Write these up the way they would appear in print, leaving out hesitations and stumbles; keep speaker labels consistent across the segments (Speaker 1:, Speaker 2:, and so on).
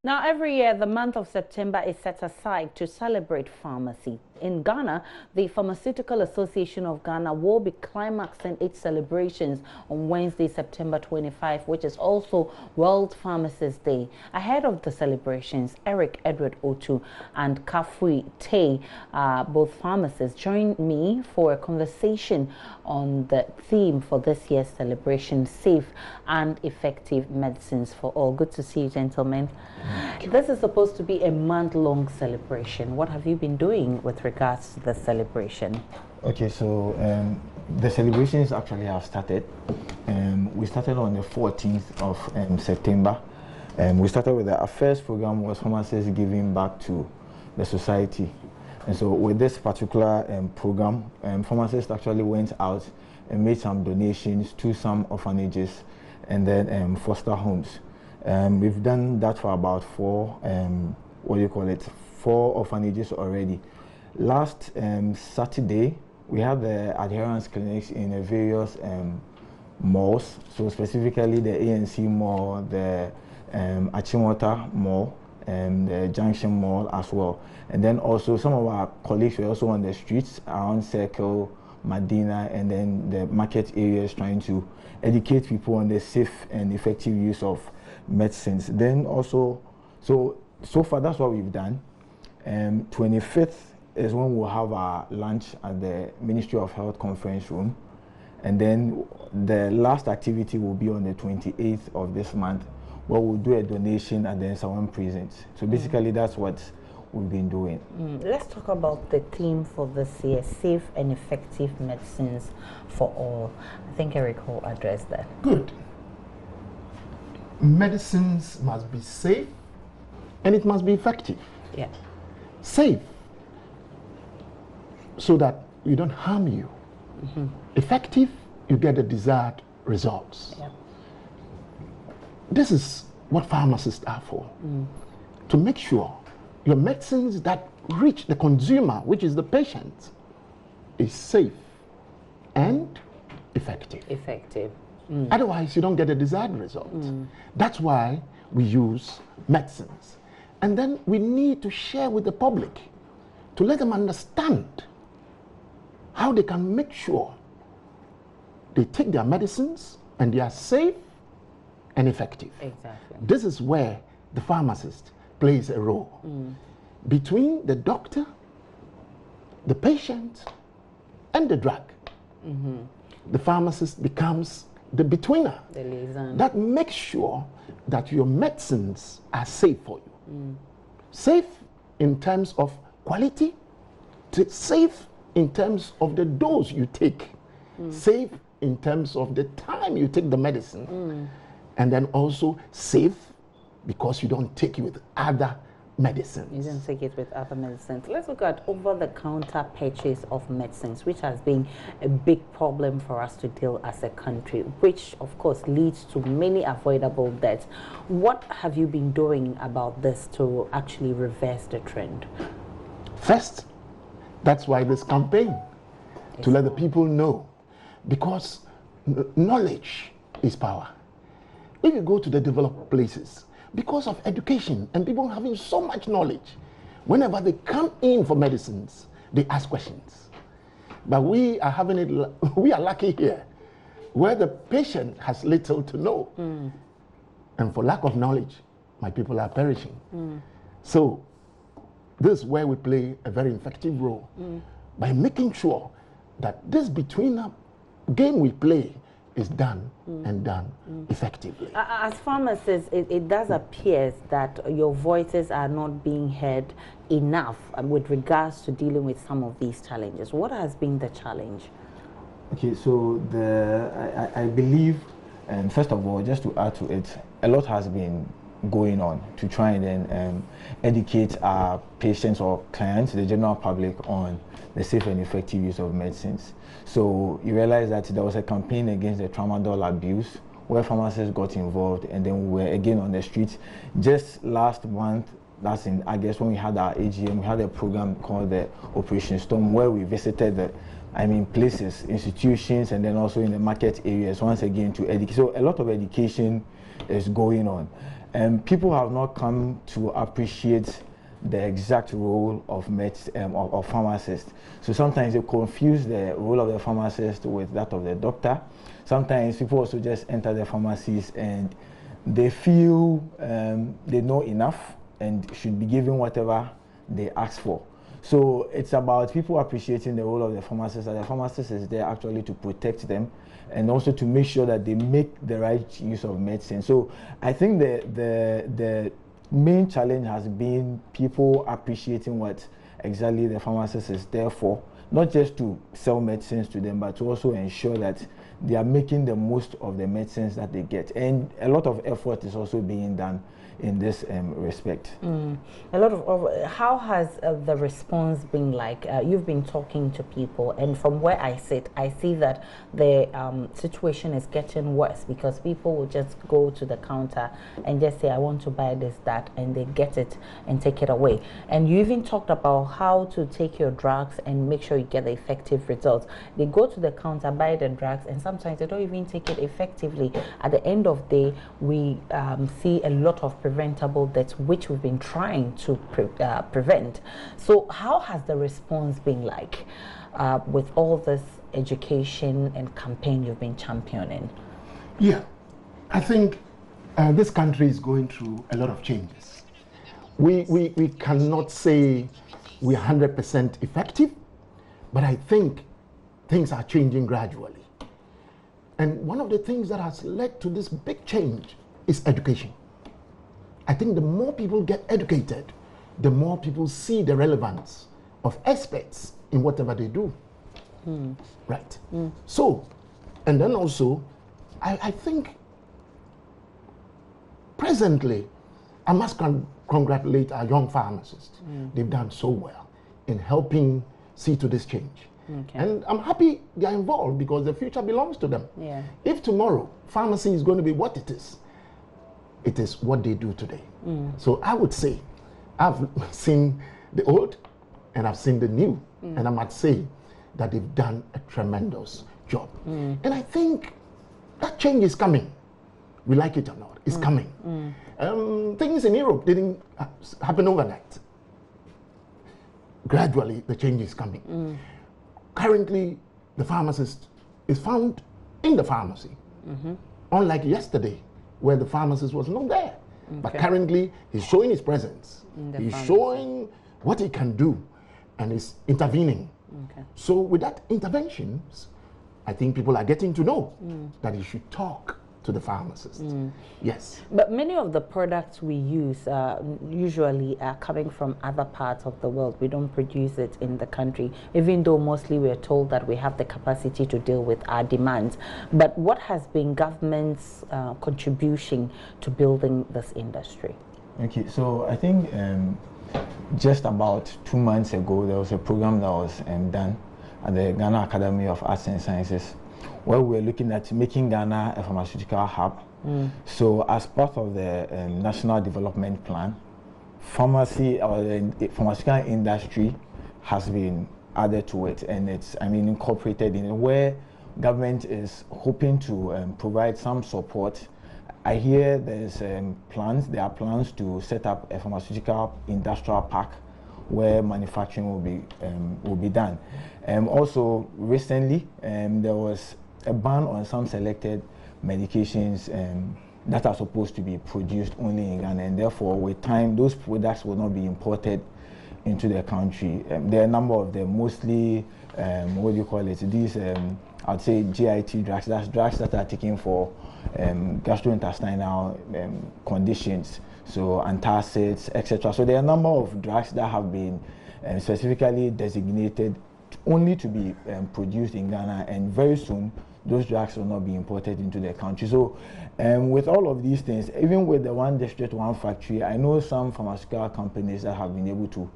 Speaker 1: Now, every year, the month of September is set aside to celebrate pharmacy. In Ghana, the Pharmaceutical Association of Ghana will be climaxing its celebrations on Wednesday, September 25, which is also World Pharmacists Day. Ahead of the celebrations, Eric Edward Otu and Kafui Tay, both pharmacists, joined me for a conversation on the theme for this year's celebration, safe and effective medicines for all. Good to see you, gentlemen. This is supposed to be a month-long celebration. What have you been doing with regards to the celebration?
Speaker 2: Okay, so the celebrations actually have started. We started on the 14th of September. We started with our first program was Pharmacists Giving Back to the Society. And so with this particular program, pharmacists actually went out and made some donations to some orphanages and then foster homes. We've done that for about four orphanages already. Last Saturday, we had the adherence clinics in the various malls, so specifically the ANC Mall, the Achimota Mall, and the Junction Mall as well. And then also some of our colleagues were also on the streets around Circle, Medina, and then the market areas trying to educate people on the safe and effective use of medicines. Then also, so far that's what we've done. 25th is when we'll have our lunch at the Ministry of Health conference room, and then the last activity will be on the 28th of this month, where we'll do a donation at the Nsawam prison. So basically that's what we've been doing.
Speaker 1: Let's talk about the theme for this year, safe and effective medicines for all. I think Eric will address that.
Speaker 3: Good. Medicines must be safe and it must be effective.
Speaker 1: Yeah.
Speaker 3: Safe so that you don't harm you. Effective, you get the desired results.
Speaker 1: Yeah.
Speaker 3: This is what pharmacists are for. To make sure your medicines that reach the consumer, which is the patient, is safe and effective. Otherwise, you don't get the desired result. That's why we use medicines. And then we need to share with the public to let them understand how they can make sure they take their medicines and they are safe and effective.
Speaker 1: Exactly.
Speaker 3: This is where the pharmacist plays a role between the doctor, the patient, and the drug. The pharmacist becomes the betweener,
Speaker 1: the liaison,
Speaker 3: that makes sure that your medicines are safe for you. Safe in terms of quality, safe in terms of the dose you take, safe in terms of the time you take the medicine, and then also safe because you don't take it with other medicines.
Speaker 1: You don't take it with other medicines. Let's look at over-the-counter purchase of medicines, which has been a big problem for us to deal as a country, which of course leads to many avoidable deaths. What have you been doing about this to actually reverse the trend?
Speaker 3: First, that's why this campaign, to let the people know, because knowledge is power. If you go to the developed places, because of education and people having so much knowledge, whenever they come in for medicines, they ask questions. But we are having it, we are lucky here, where the patient has little to know. And for lack of knowledge, my people are perishing. So this is where we play a very effective role by making sure that this between game we play is done and done effectively.
Speaker 1: As pharmacists, it does appear that your voices are not being heard enough with regards to dealing with some of these challenges. What has been the challenge?
Speaker 2: Okay, so I believe, first of all, just to add to it, a lot has been going on to try and then educate our patients or clients, the general public, on the safe and effective use of medicines. So you realize that there was a campaign against the tramadol abuse where pharmacists got involved, and then we were again on the streets. Just last month, that's in August, when we had our AGM, we had a program called the Operation Storm, where we visited the places, institutions, and then also in the market areas once again to educate. So a lot of education is going on. people have not come to appreciate the exact role of of pharmacists. So sometimes they confuse the role of the pharmacist with that of the doctor. Sometimes people also just enter the pharmacies and they feel they know enough and should be given whatever they ask for. So it's about people appreciating the role of the pharmacist, that the pharmacist is there actually to protect them and also to make sure that they make the right use of medicine. So I think the main challenge has been people appreciating what exactly the pharmacist is there for, not just to sell medicines to them, but to also ensure that they are making the most of the medicines that they get. And a lot of effort is also being done in this respect.
Speaker 1: A lot of how has the response been like? You've been talking to people, and from where I sit, I see that the situation is getting worse because people will just go to the counter and just say, I want to buy this, that, and they get it and take it away. And you even talked about how to take your drugs and make sure you get the effective results. They go to the counter, buy the drugs, and sometimes they don't even take it effectively. At the end of the day, we see a lot of preventable deaths, which we've been trying to prevent. So how has the response been like with all this education and campaign you've been championing?
Speaker 3: Yeah, I think this country is going through a lot of changes. We cannot say we're 100% effective, but I think things are changing gradually. And one of the things that has led to this big change is education. I think the more people get educated, the more people see the relevance of experts in whatever they do. Right. So, and then also, I think presently, I must congratulate our young pharmacists. They've done so well in helping see to this change. Okay. And I'm happy they are involved because the future belongs to them. Yeah. If tomorrow pharmacy is going to be what it is what they do today. So I would say I've seen the old and I've seen the new, and I might say that they've done a tremendous job. And I think that change is coming. We like it or not, it's coming. Things in Europe didn't happen overnight. Gradually, the change is coming. Currently, the pharmacist is found in the pharmacy, unlike yesterday, where the pharmacist was not there. Okay. But currently, he's showing his presence. He's showing what he can do, and he's intervening. Okay. So with that interventions, I think people are getting to know that he should talk to the pharmacist. Yes.
Speaker 1: But many of the products we use usually are coming from other parts of the world. We don't produce it in the country, even though mostly we're told that we have the capacity to deal with our demands. But what has been government's contribution to building this industry?
Speaker 2: Okay, so I think just about 2 months ago, there was a program that was done at the Ghana Academy of Arts and Sciences, where we're looking at making Ghana a pharmaceutical hub. So as part of the National Development Plan, pharmacy or the pharmaceutical industry has been added to it, and it's, incorporated in it, where government is hoping to provide some support. I hear there are plans to set up a pharmaceutical industrial park where manufacturing will be done. Also recently, there was a ban on some selected medications that are supposed to be produced only in Ghana, and therefore with time those products will not be imported into the country. There are a number of them, mostly these I'd say GIT drugs. That's drugs that are taken for gastrointestinal conditions, so antacids, etc. So there are a number of drugs that have been specifically designated only to be produced in Ghana, and very soon those drugs will not be imported into the country. So with all of these things, even with the one district, one factory, I know some pharmaceutical companies that have been able to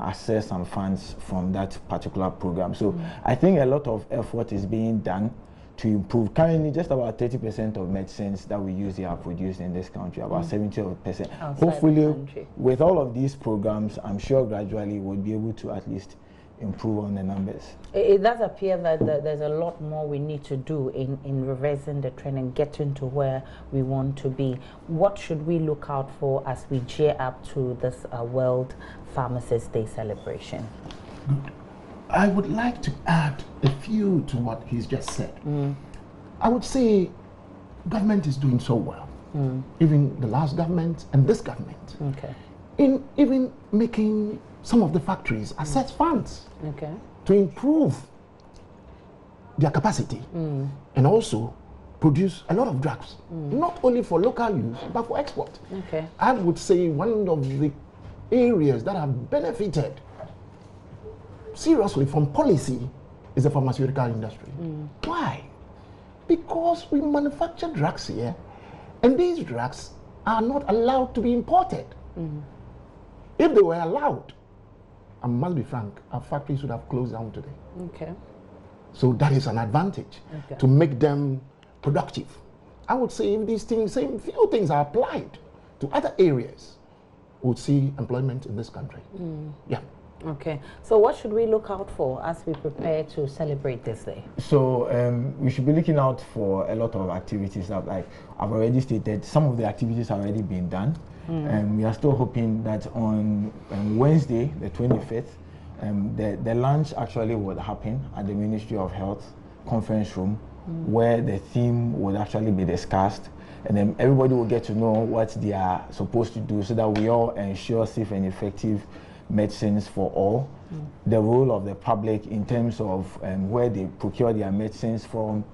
Speaker 2: access some funds from that particular program. So I think a lot of effort is being done to improve. Currently, just about 30% of medicines that we use here are produced in this country, about 70%. Hopefully, with all of these programs, I'm sure gradually we'll be able to at least improve on the numbers.
Speaker 1: It does appear that there's a lot more we need to do in reversing the trend and getting to where we want to be. What should we look out for as we gear up to this World Pharmacists Day celebration?
Speaker 3: Good. I would like to add a few to what he's just said. I would say government is doing so well, even the last government and this government, in even making some of the factories access funds to improve their capacity and also produce a lot of drugs, not only for local use but for export. I would say one of the areas that have benefited seriously from policy is the pharmaceutical industry. Why? Because we manufacture drugs here, and these drugs are not allowed to be imported. If they were allowed, I must be frank, our factories would have closed down today. So that is an advantage to make them productive. I would say if these things, same few things are applied to other areas, we would see employment in this country.
Speaker 1: So what should we look out for as we prepare to celebrate this day?
Speaker 2: So we should be looking out for a lot of activities that, like I've already stated, some of the activities are already being done. We are still hoping that on Wednesday, the 25th, the launch actually would happen at the Ministry of Health conference room, where the theme would actually be discussed, and then everybody will get to know what they are supposed to do so that we all ensure safe and effective medicines for all. The role of the public in terms of where they procure their medicines from,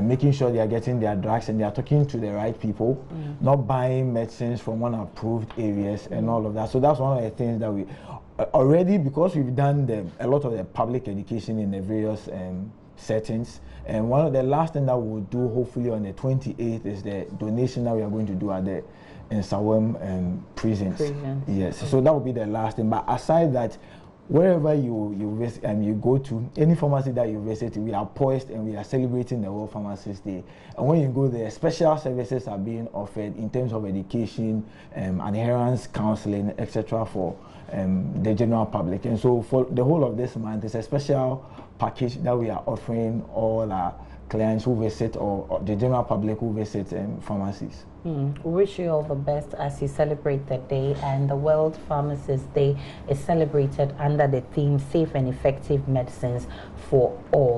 Speaker 2: making sure they are getting their drugs and they are talking to the right people, not buying medicines from unapproved areas and all of that. So that's one of the things that we already, because we've done a lot of the public education in the various settings, and one of the last things that we'll do hopefully on the 28th is the donation that we are going to do at the Sawam prisons. Yes, so that will be the last thing. But aside that, wherever you visit and you go to, any pharmacy that you visit, we are poised and we are celebrating the World Pharmacists Day. And when you go there, special services are being offered in terms of education, adherence, counseling, etc. for the general public. And so for the whole of this month, it's a special package that we are offering all our clients who visit or the general public who visit pharmacies.
Speaker 1: We wish you all the best as you celebrate the day, and the World Pharmacists Day is celebrated under the theme Safe and Effective Medicines for All.